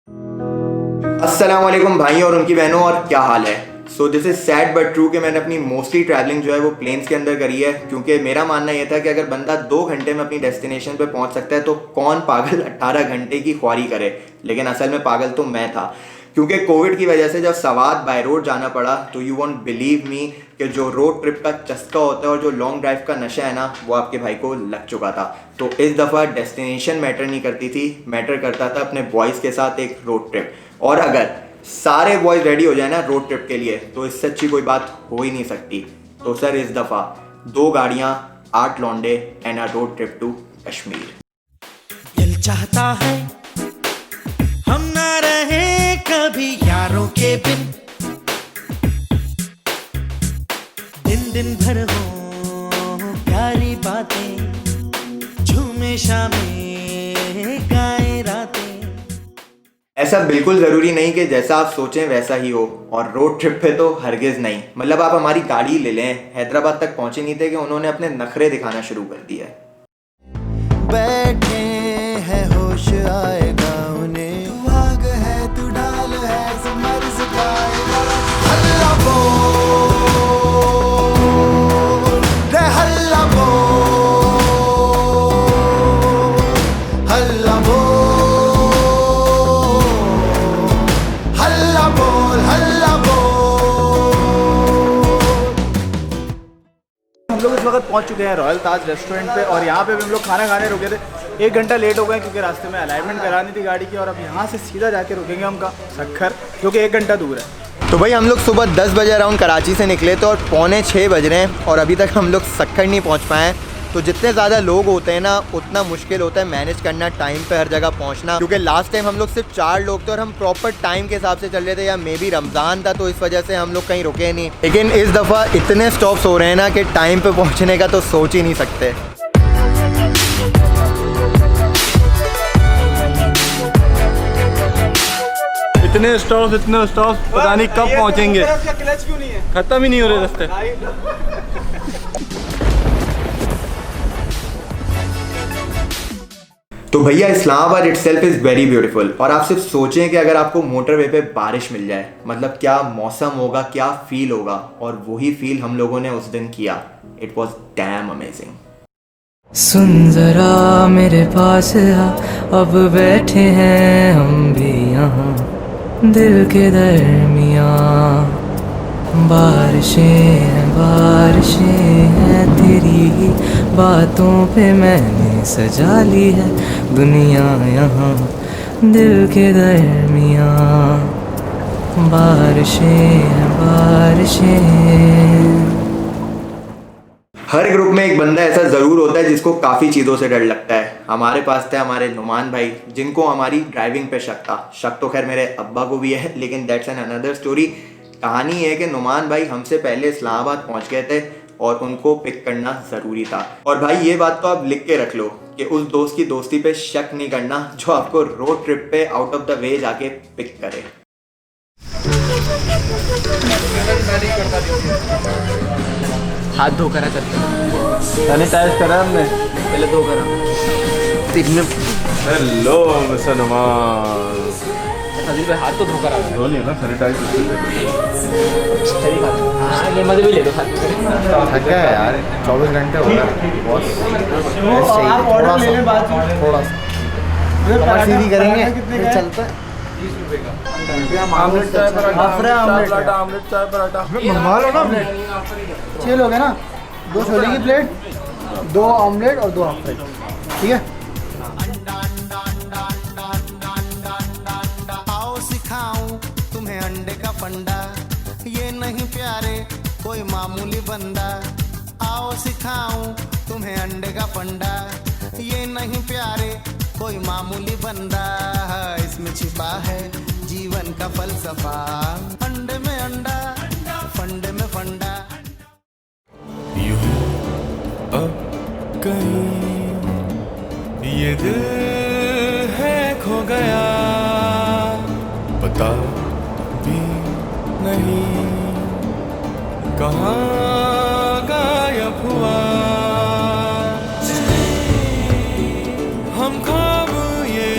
अस्सलाम वालेकुम भाई और उनकी बहनों, और क्या हाल है। So this is sad but true कि मैंने अपनी मोस्टली ट्रैवलिंग जो है वो प्लेन्स के अंदर करी है, क्योंकि मेरा मानना यह था कि अगर बंदा 2 घंटे में अपनी डेस्टिनेशन पे पहुंच सकता है तो कौन पागल 18 घंटे की ख्वारी करे। लेकिन असल में पागल तो मैं था, क्योंकि कोविड की वजह से जब सवाद बाय रोड जाना पड़ा तो यू वॉन्ट बिलीव मी कि जो रोड ट्रिप का चस्का होता है और जो लॉन्ग ड्राइव का नशा है ना, वो आपके भाई को लग चुका था। तो इस दफ़ा डेस्टिनेशन मैटर नहीं करती थी, मैटर करता था अपने बॉयज़ के साथ एक रोड ट्रिप। और अगर सारे बॉयज़ रेडी हो जाए ना रोड ट्रिप के लिए तो इससे अच्छी कोई बात हो ही नहीं सकती। तो सर इस दफ़ा 2 गाड़ियाँ, 8 लौंडे and a road trip to Kashmir. दिल चाहता है हम ना रहे कभी यारों के बिन, दिन भर हो प्यारी बातें, झूमे शामें गाए रातें। ऐसा बिल्कुल ज़रूरी नहीं कि जैसा आप सोचें वैसा ही हो, और रोड ट्रिप पे तो हरगिज़ नहीं। मतलब आप हमारी गाड़ी ले लें, हैदराबाद तक पहुंचे नहीं थे कि उन्होंने अपने नखरे दिखाना शुरू कर दिया। बैठे हैं होश आएगा उन्हें, तू आग है तू डाल है समर सिखाएगा। हल्ला बोल रे हल्ला बोल, हल्ला बोल, हल्ला बोल, हल्ला बोल। हम लोग इस वक्त पहुंच चुके हैं रॉयल ताज रेस्टोरेंट पे, और यहाँ पे भी हम लोग खाना खाने रुके थे। 1 घंटा लेट हो गए क्योंकि रास्ते में अलाइनमेंट करानी थी गाड़ी की, और अब यहाँ से सीधा जाके रुकेंगे हम का सक्खर, जो कि 1 घंटा दूर है। तो भाई हम लोग सुबह 10 बजे अराउंड कराची से निकले थे और 5:45 बज रहे हैं और अभी तक हम लोग सक्खर नहीं पहुँच पाए हैं। तो जितने ज़्यादा लोग होते हैं ना, उतना मुश्किल होता है मैनेज करना टाइम पे हर जगह पहुंचना, क्योंकि लास्ट टाइम हम लोग सिर्फ 4 लोग थे और हम प्रॉपर टाइम के हिसाब से चल रहे थे, या मे बी रमज़ान था तो इस वजह से हम लोग कहीं रुके नहीं। लेकिन इस दफ़ा इतने स्टॉप्स हो रहे हैं ना कि टाइम पे पहुंचने का तो सोच ही नहीं सकते। इतने स्टॉप पता नहीं कब पहुंचेंगे, क्लच क्यों नहीं है? खत्म ही नहीं हो रहे रास्ते। तो भैया Islamabad itself is very beautiful, और आप सिर्फ सोचें कि अगर आपको मोटरवे पे बारिश मिल जाए, मतलब क्या मौसम होगा, क्या फील होगा। और वही फील हम लोगों ने उस दिन किया। It was damn amazing. सुन जरा मेरे पास आ, अब बैठे हैं हम भी यहाँ दिल के दरमियाँ। बारिशें हैं तेरी ही बातों पे मैंने सजा ली है दुनिया यहाँ दिल के दरमियाँ। बारिशें। हर ग्रुप में एक बंदा ऐसा ज़रूर होता है जिसको काफ़ी चीज़ों से डर लगता है। हमारे पास थे हमारे नुमान भाई, जिनको हमारी ड्राइविंग पे शक था। शक तो खैर मेरे अब्बा को भी है, लेकिन दैट्स एन अनदर स्टोरी। कहानी है कि नुमान भाई हमसे पहले इस्लामाबाद पहुंच गए थे और उनको पिक करना ज़रूरी था। और भाई ये बात तो आप लिख के रख लो कि उस दोस्त की दोस्ती पे शक नहीं करना जो आपको रोड ट्रिप पे आउट ऑफ द वे जाके पिक करे। हाथ धो करा करते हैं, सैनिटाइज करा हमने, पहले धो करा। Hello mister Numan. हाथ तो धो करा धो लिया ना, सैनिटाइज। हाँ ये मत भी ले दो हाथ में। थक गया यार, 24 घंटे हो गए बॉस। थोड़ा सा सीधी करेंगे फिर चलता है। आमलेट चाय पराठा, आमलेट चाय पराठा। मंगवा लो ना प्लेट, 6 लोग हैं ना, 2 छोले की प्लेट, 2 ऑमलेट और 2 हाफ फ्राई, ठीक है। आओ सिखाऊं तुम्हें अंडे का फंडा, ये नहीं प्यारे कोई मामूली बंदा। आओ सिखाऊं तुम्हें अंडे का फंडा, ये नहीं प्यारे कोई मामूली बंदा। इसमें छिपा है जीवन का फलसफा, अंडे में अंडा, फंडे में फंडा। यूं अब कहीं ये दिल है खो गया, पता भी नहीं कहाँ गायब हुआ। हम ख्वाब ये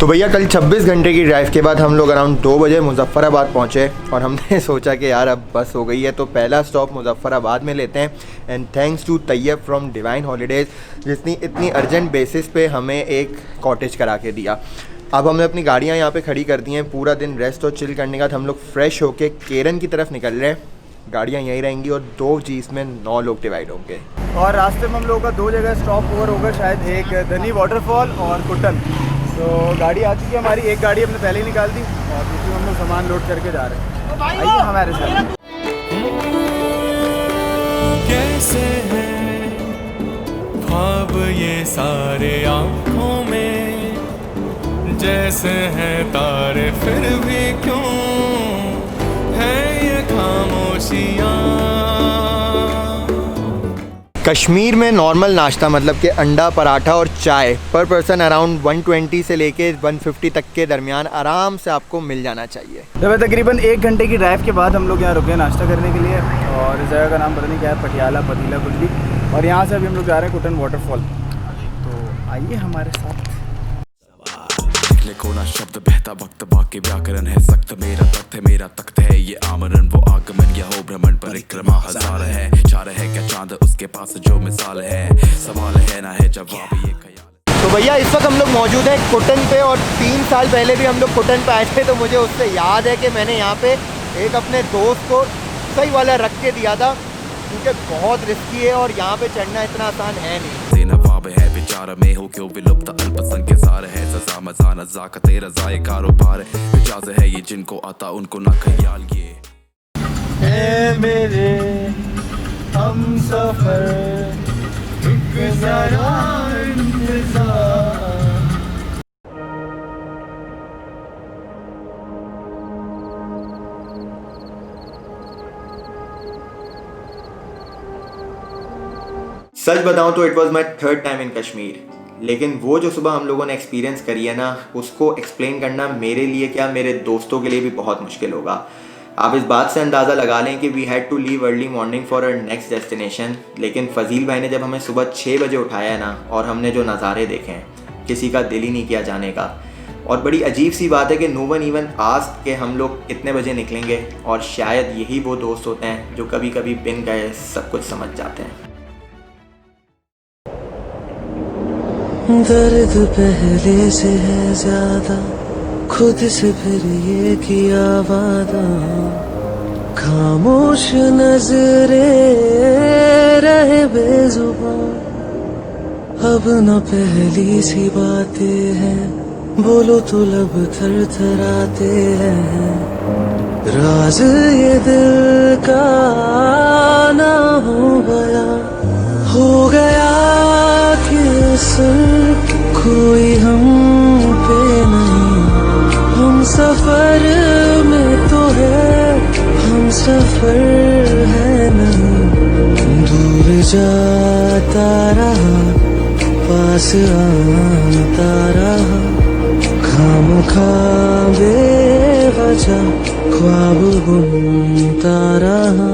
तो भैया कल 26 घंटे की ड्राइव के बाद हम लोग अराउंड 2 बजे मुजफ्फराबाद पहुँचे और हमने सोचा कि यार अब बस हो गई है तो पहला स्टॉप मुजफ्फराबाद में लेते हैं। And thanks to Tayyab from Divine Holidays जिसने इतनी अर्जेंट बेसिस पे हमें एक कॉटेज करा के दिया। अब हमने अपनी गाड़ियाँ यहाँ पे खड़ी कर दी हैं। पूरा दिन रेस्ट और चिल करने के बाद हम लोग फ्रेश होके केरन की तरफ निकल रहे हैं। गाड़ियाँ यहीं रहेंगी और 2 जीप में 9 लोग डिवाइड होंगे। और रास्ते में हम लोगों का 2 जगह स्टॉप ओवर होगा, शायद एक धनी वाटरफॉल और कुटन। तो गाड़ी आ चुकी है हमारी, एक गाड़ी हमने पहले ही निकाल दी और दूसरी हम लोग सामान लोड करके जा रहे हैं। आइए हमारे साथ। कैसे हैं ख्वाब ये सारे आँखों में, जैसे हैं तारे फिर भी क्यों है ये खामोशियाँ। कश्मीर में नॉर्मल नाश्ता मतलब कि अंडा पराठा और चाय पर पर्सन अराउंड 120 से लेके 150 तक के दरमियान आराम से आपको मिल जाना चाहिए। तो तकरीबन 1 घंटे की ड्राइव के बाद हम लोग यहाँ रुके नाश्ता करने के लिए और इस जगह का नाम पता नहीं क्या है, पटियाला पतीला कुछ भी। और यहाँ से अभी हम लोग जा रहे हैं कुटन वाटरफॉल। तो आइए हमारे साथ। लिखो ना शब्द बहता वक्त बाकी व्याकरण है सख्त, मेरा तख्त है मेरा तख्त है ये आमरण, वो आगमन या हो भ्रमण परिक्रमा हजार है, चार है क्या चांद उसके पास जो मिसाल है, सवाल है ना है जवाब ये ख्याल। तो भैया इस वक्त हम लोग मौजूद हैं कुटन पे और 3 साल पहले भी हम लोग कुटन पे आए थे। तो मुझे उससे याद है कि मैंने यहाँ पे एक अपने दोस्त को सही वाला रख के दिया था क्योंकि बहुत रिस्की है और यहाँ पे चढ़ना इतना आसान है नहीं। है विचार में हो क्यों विलुप्त अल्पसंख्यक है, सजा मजा नजाकत रजाए कारोबार मिजाज है ये जिनको आता उनको ना ख्याल ये। ए मेरे हम सफर जरा इंतजार। सच बताऊं तो it was my 3rd time in Kashmir, लेकिन वो जो सुबह हम लोगों ने एक्सपीरियंस करी है ना उसको एक्सप्लेन करना मेरे लिए क्या मेरे दोस्तों के लिए भी बहुत मुश्किल होगा। आप इस बात से अंदाज़ा लगा लें कि we had to leave early morning for our next destination, लेकिन फजील भाई ने जब हमें सुबह 6 बजे उठाया है ना और हमने जो नज़ारे देखे हैं किसी का दिल ही नहीं किया जाने का। और बड़ी अजीब सी बात है कि नो वन इवन आस्क्ड के हम लोग कितने बजे निकलेंगे और शायद यही वो दोस्त होते हैं जो कभी कभी बिन गए सब कुछ समझ जाते हैं। दर्द पहले से है ज्यादा, खुद से फिर ये किया वादा, खामोश नजरें रहे बेजुबान, अब न पहली सी बातें हैं, बोलो तो लब थर थराते हैं, राज ये दिल का ना हो गया कोई हम पे नहीं, हम सफर में तो है, हम सफर है नहीं, दूर जाता रहा पास आता रहा, खामखा बेवजह ख्वाब बुनता रहा।